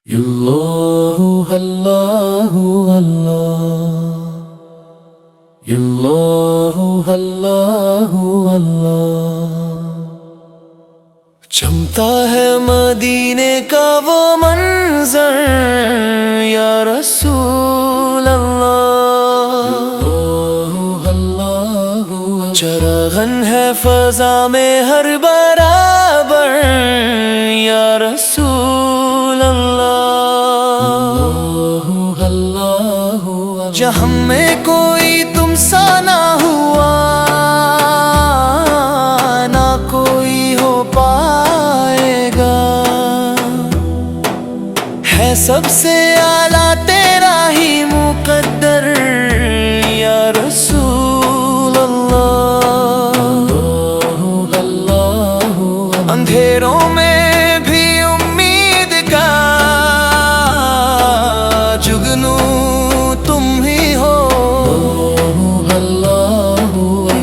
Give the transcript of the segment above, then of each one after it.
اللہ اللہ اللہ اللہ اللہ اللہ چمتا ہے مدینے کا وہ منظر یا رسول اللہ چراغن ہے فضا میں ہر برابر یا رسول اللہ جہاں میں کوئی تم سا نہ ہوا نہ کوئی ہو پائے گا ہے سب سے اعلیٰ تیرا ہی مقدر یا رسول اللہ اندھیروں میں بھی امید کا جگنو تم ہی ہو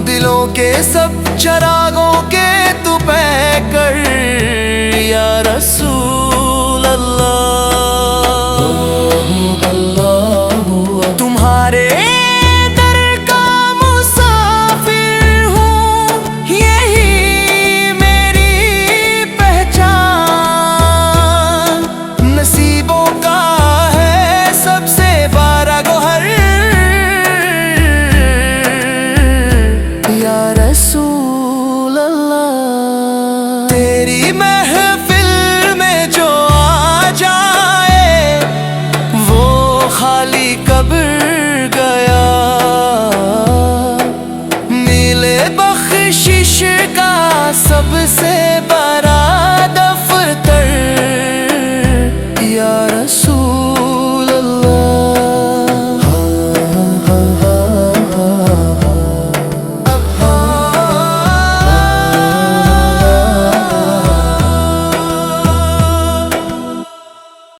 دلوں کے سب چراغوں کے تو پیکر یا رسول اللہ تمہارے در کا مسافر ہوں یہی میری پہچان نصیبوں کا ہے سب سے بڑا گوہر یا رسول اللہ تیری محفل میں جو آ جائے وہ خالی قبر گیا ملے بخشش کا سب سے بڑا دفتر یا رسول